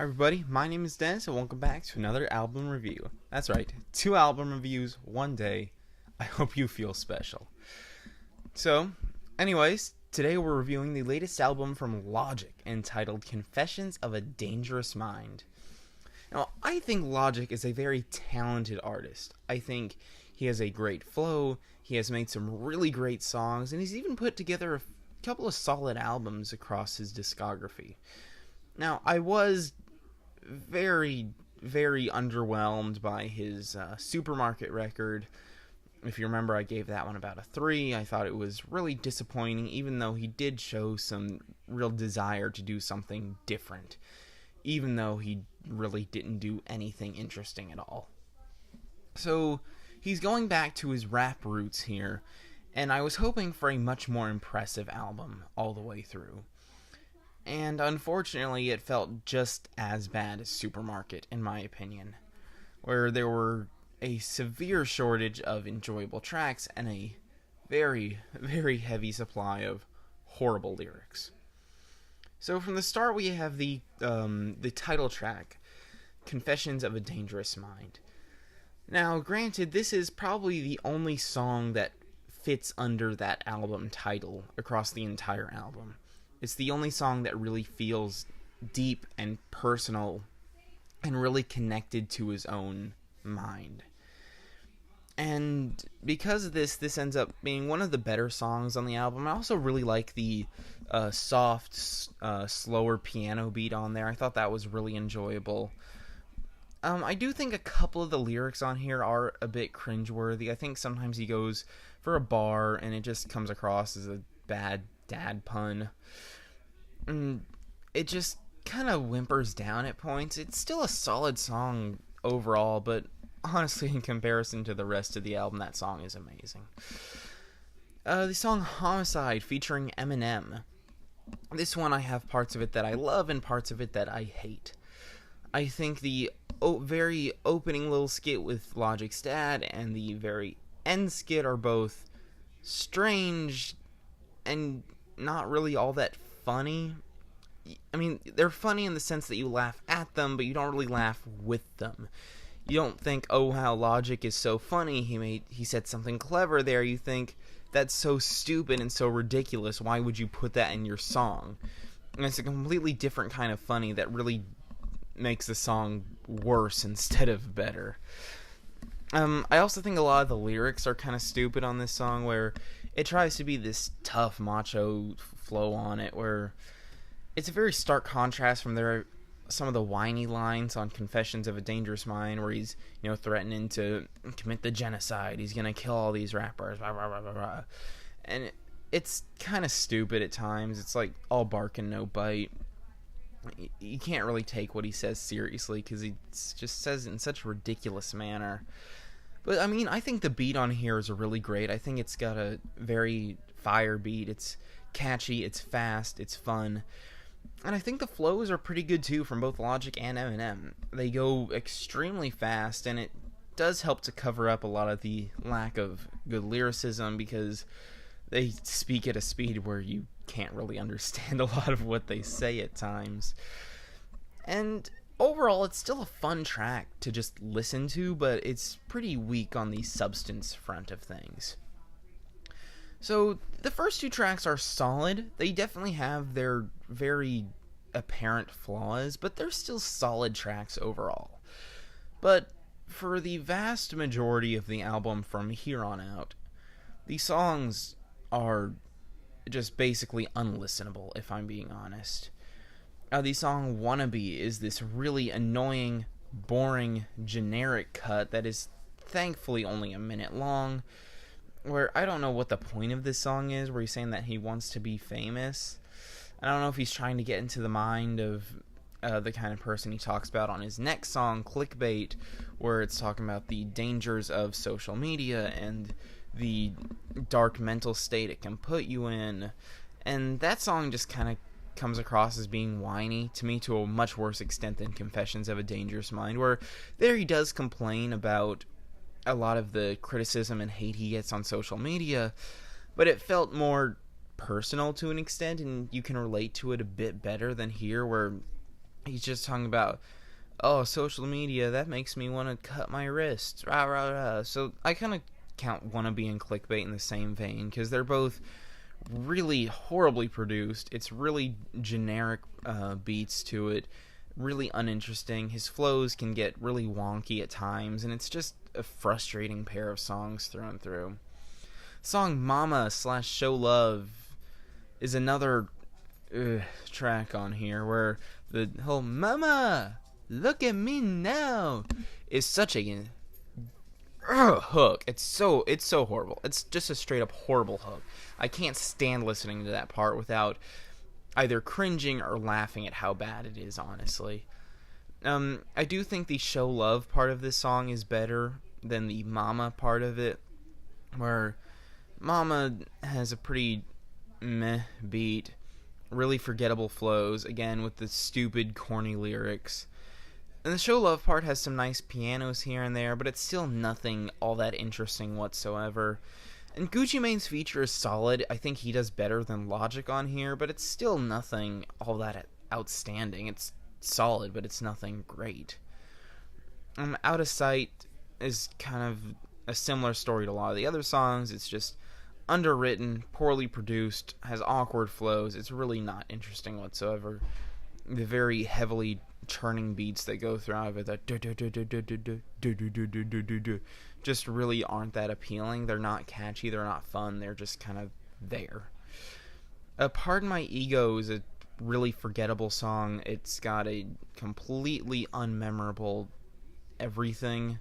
Hi everybody, my name is Dennis and welcome back to another album review. That's right, 2 album reviews, one day. I hope you feel special. So, anyways, today we're reviewing the latest album from Logic entitled Confessions of a Dangerous Mind. Now, I think Logic is a very talented artist. I think he has a great flow, he has made some really great songs, and he's even put together a couple of solid albums across his discography. Now, I was very underwhelmed by his Supermarket record. If you remember, I gave that one about a 3. I thought it was really disappointing, even though he did show some real desire to do something different, even though he really didn't do anything interesting at all. So, he's going back to his rap roots here, and I was hoping for a much more impressive album all the way through. And unfortunately, it felt just as bad as Supermarket, in my opinion, where there were a severe shortage of enjoyable tracks and a very heavy supply of horrible lyrics. So from the start, we have the title track, Confessions of a Dangerous Mind. Now, granted, this is probably the only song that fits under that album title across the entire album. It's the only song that really feels deep and personal and really connected to his own mind. And because of this ends up being one of the better songs on the album. I also really like the soft, slower piano beat on there. I thought that was really enjoyable. I do think a couple of the lyrics on here are a bit cringeworthy. I think sometimes he goes for a bar and it just comes across as a bad dad pun. And it just kind of whimpers down at points. It's still a solid song overall, but honestly, in comparison to the rest of the album, that song is amazing. The song Homicide featuring Eminem. This one, I have parts of it that I love and parts of it that I hate. I think the very opening little skit with Logic's dad and the very end skit are both strange and not really all that funny. I mean, they're funny in the sense that you laugh at them, but you don't really laugh with them. You don't think, oh, how Logic is so funny, he said something clever there. You think, that's so stupid and so ridiculous, why would you put that in your song? And it's a completely different kind of funny that really makes the song worse instead of better. I also think a lot of the lyrics are kind of stupid on this song, where it tries to be this tough macho flow on it, where it's a very stark contrast from some of the whiny lines on Confessions of a Dangerous Mind, where he's, threatening to commit the genocide, he's gonna kill all these rappers, blah, blah, blah, blah, blah. And it's kind of stupid at times. It's like all bark and no bite. You can't really take what he says seriously, because he just says it in such a ridiculous manner. But, I mean, I think the beat on here is really great. I think it's got a very fire beat. It's catchy, it's fast, it's fun. And I think the flows are pretty good, too, from both Logic and Eminem. They go extremely fast, and it does help to cover up a lot of the lack of good lyricism, because they speak at a speed where you can't really understand a lot of what they say at times. And overall, it's still a fun track to just listen to, but it's pretty weak on the substance front of things. So, the first 2 tracks are solid. They definitely have their very apparent flaws, but they're still solid tracks overall. But for the vast majority of the album from here on out, the songs are just basically unlistenable, if I'm being honest. The song Wannabe is this really annoying, boring, generic cut that is thankfully only a minute long, where I don't know what the point of this song is, where he's saying that he wants to be famous. I don't know if he's trying to get into the mind of the kind of person he talks about on his next song, Clickbait, where it's talking about the dangers of social media and the dark mental state it can put you in. And that song just kind of comes across as being whiny to me, to a much worse extent than Confessions of a Dangerous Mind, where there he does complain about a lot of the criticism and hate he gets on social media, but it felt more personal to an extent, and you can relate to it a bit better than here, where he's just talking about, oh, social media, that makes me want to cut my wrists, rah, rah, rah. So I kind of count Wannabe and Clickbait in the same vein, because they're both really horribly produced. It's really generic beats to it, really uninteresting. His flows can get really wonky at times, and it's just a frustrating pair of songs through and through. Song Mama/Show Love is another track on here where the whole "Mama, look at me now" is such a hook. It's so horrible. It's just a straight up horrible hook. I can't stand listening to that part without either cringing or laughing at how bad it is, honestly. I do think the "Show Love" part of this song is better than the Mama part of it, where Mama has a pretty meh beat, really forgettable flows, again with the stupid, corny lyrics. And the "Show Love" part has some nice pianos here and there, but it's still nothing all that interesting whatsoever. And Gucci Mane's feature is solid. I think he does better than Logic on here, but it's still nothing all that outstanding. It's solid, but it's nothing great. Out of Sight is kind of a similar story to a lot of the other songs. It's just underwritten, poorly produced, has awkward flows. It's really not interesting whatsoever. The very heavily churning beats that go throughout it, that just really aren't that appealing. They're not catchy, they're not fun, they're just kind of there. Pardon My Ego is a really forgettable song. It's got a completely unmemorable everything.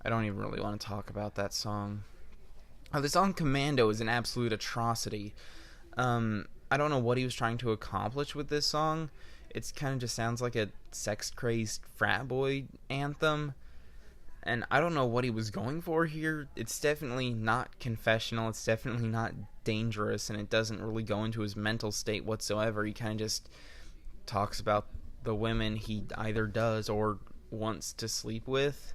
I don't even really want to talk about that song. The song Commando is an absolute atrocity. I don't know what he was trying to accomplish with this song. It kind of just sounds like a sex-crazed frat boy anthem, and I don't know what he was going for here. It's definitely not confessional, it's definitely not dangerous, and it doesn't really go into his mental state whatsoever. He kind of just talks about the women he either does or wants to sleep with,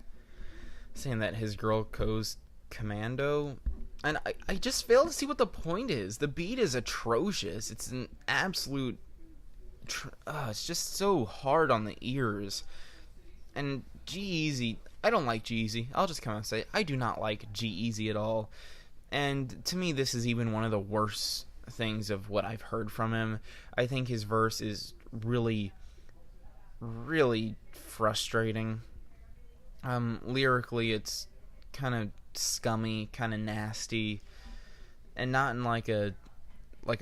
saying that his girl goes commando. And I just fail to see what the point is. The beat is atrocious. It's an absolute... it's just so hard on the ears. And G-Eazy... I don't like G-Eazy. I'll just come out and say, I do not like G-Eazy at all. And to me, this is even one of the worst things of what I've heard from him. I think his verse is really, really frustrating. Lyrically, it's kind of scummy, kind of nasty, and not in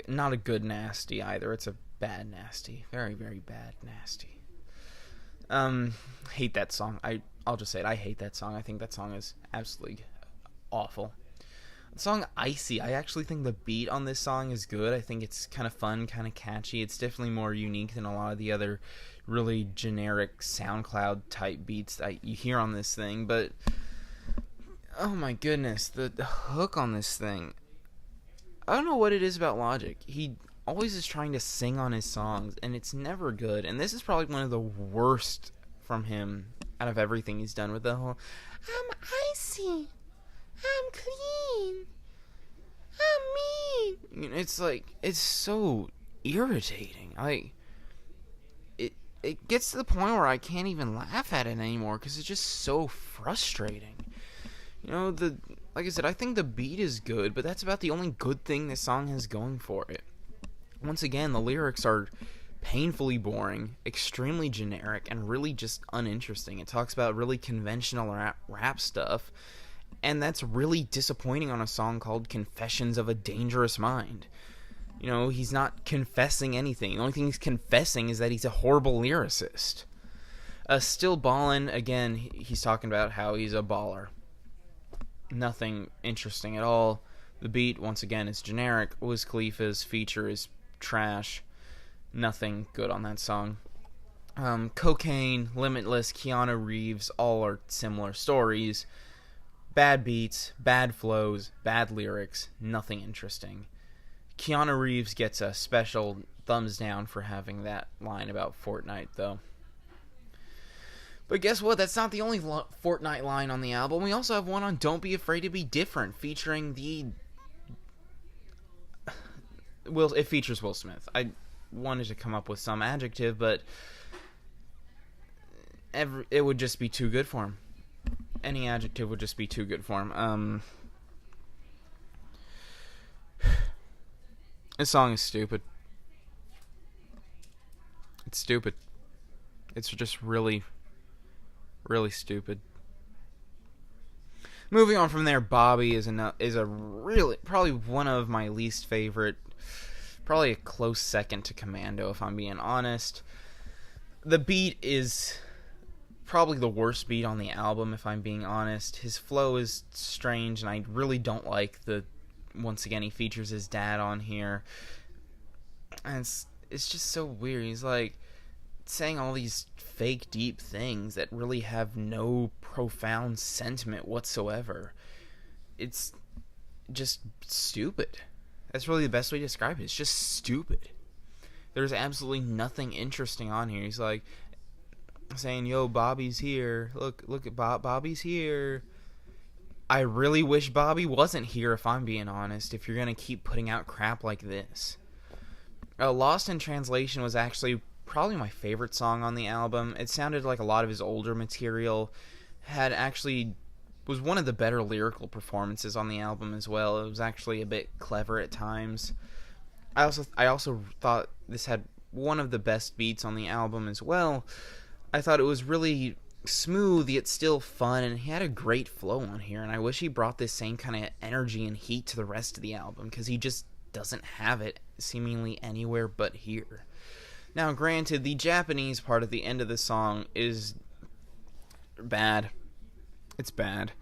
not a good nasty either. It's a bad nasty, very, very bad nasty. Hate that song. I'll just say it. I hate that song. I think that song is absolutely awful. The song Icy, I actually think the beat on this song is good. I think it's kind of fun, kind of catchy. It's definitely more unique than a lot of the other really generic SoundCloud type beats that you hear on this thing, but oh my goodness, the hook on this thing. I don't know what it is about Logic. He always is trying to sing on his songs, and it's never good. And this is probably one of the worst from him out of everything he's done with the whole, I'm icy, I'm clean, I'm mean. It's like, it's so irritating. It gets to the point where I can't even laugh at it anymore because it's just so frustrating. Like I said, I think the beat is good, but that's about the only good thing this song has going for it. Once again, the lyrics are painfully boring, extremely generic, and really just uninteresting. It talks about really conventional rap stuff, and that's really disappointing on a song called Confessions of a Dangerous Mind. He's not confessing anything. The only thing he's confessing is that he's a horrible lyricist. Still Ballin', again, he's talking about how he's a baller. Nothing interesting at all. The beat, once again, is generic. Wiz Khalifa's feature is trash. Nothing good on that song. Cocaine, Limitless, Keanu Reeves, all are similar stories. Bad beats, bad flows, bad lyrics, nothing interesting. Keanu Reeves gets a special thumbs down for having that line about Fortnite, though. But guess what? That's not the only Fortnite line on the album. We also have one on Don't Be Afraid to Be Different, featuring it features Will Smith. I wanted to come up with some adjective, but it would just be too good for him. Any adjective would just be too good for him. This song is stupid. It's stupid. It's just really, really stupid. Moving on from there, Bobby is a really, probably one of my least favorite, probably a close second to Commando, if I'm being honest. The beat is probably the worst beat on the album, if I'm being honest. His flow is strange, and I really don't like once again, he features his dad on here. And it's just so weird. He's like saying all these fake deep things that really have no profound sentiment whatsoever. It's just stupid. That's really the best way to describe it. It's just stupid. There's absolutely nothing interesting on here. He's like saying, "Yo, Bobby's here. Look at Bobby's here." I really wish Bobby wasn't here, if I'm being honest, if you're going to keep putting out crap like this. Lost in Translation was actually probably my favorite song on the album. It sounded like a lot of his older material. Was one of the better lyrical performances on the album as well. It was actually a bit clever at times. I also thought this had one of the best beats on the album as well. I thought it was really smooth yet still fun, and he had a great flow on here, and I wish he brought this same kind of energy and heat to the rest of the album, because he just doesn't have it seemingly anywhere but here. Now granted, the Japanese part at the end of the song is bad. It's bad,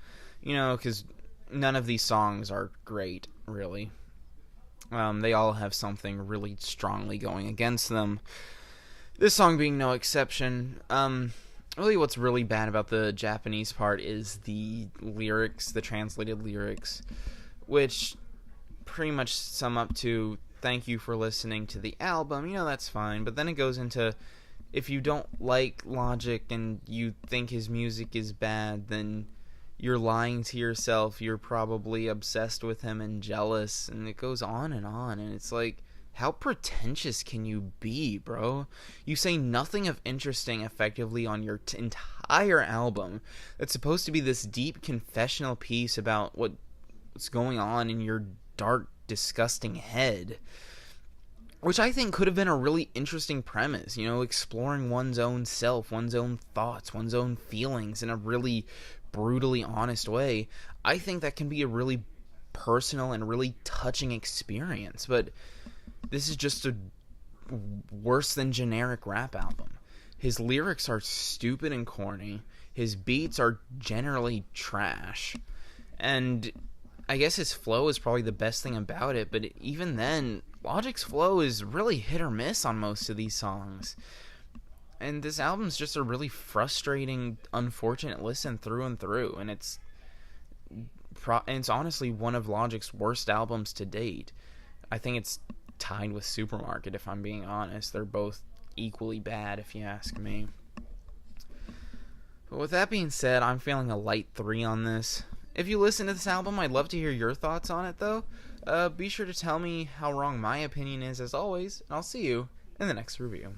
because none of these songs are great, really. They all have something really strongly going against them, this song being no exception. Really, what's really bad about the Japanese part is the lyrics, the translated lyrics, which pretty much sum up to, "Thank you for listening to the album." That's fine. But then it goes into, if you don't like Logic and you think his music is bad, then you're lying to yourself. You're probably obsessed with him and jealous. And it goes on. And it's like, how pretentious can you be, bro? You say nothing of interesting effectively on your entire album that's supposed to be this deep confessional piece about what's going on in your dark, disgusting head. Which I think could have been a really interesting premise, exploring one's own self, one's own thoughts, one's own feelings in a really brutally honest way. I think that can be a really personal and really touching experience, but this is just a worse than generic rap album. His lyrics are stupid and corny. His beats are generally trash. And I guess his flow is probably the best thing about it, but even then, Logic's flow is really hit or miss on most of these songs. And this album's just a really frustrating, unfortunate listen through and through. And it's honestly one of Logic's worst albums to date. I think it's tied with Supermarket, if I'm being honest. They're both equally bad, if you ask me. But with that being said, I'm feeling a light 3 on this. If you listen to this album, I'd love to hear your thoughts on it, though. Be sure to tell me how wrong my opinion is, as always, and I'll see you in the next review.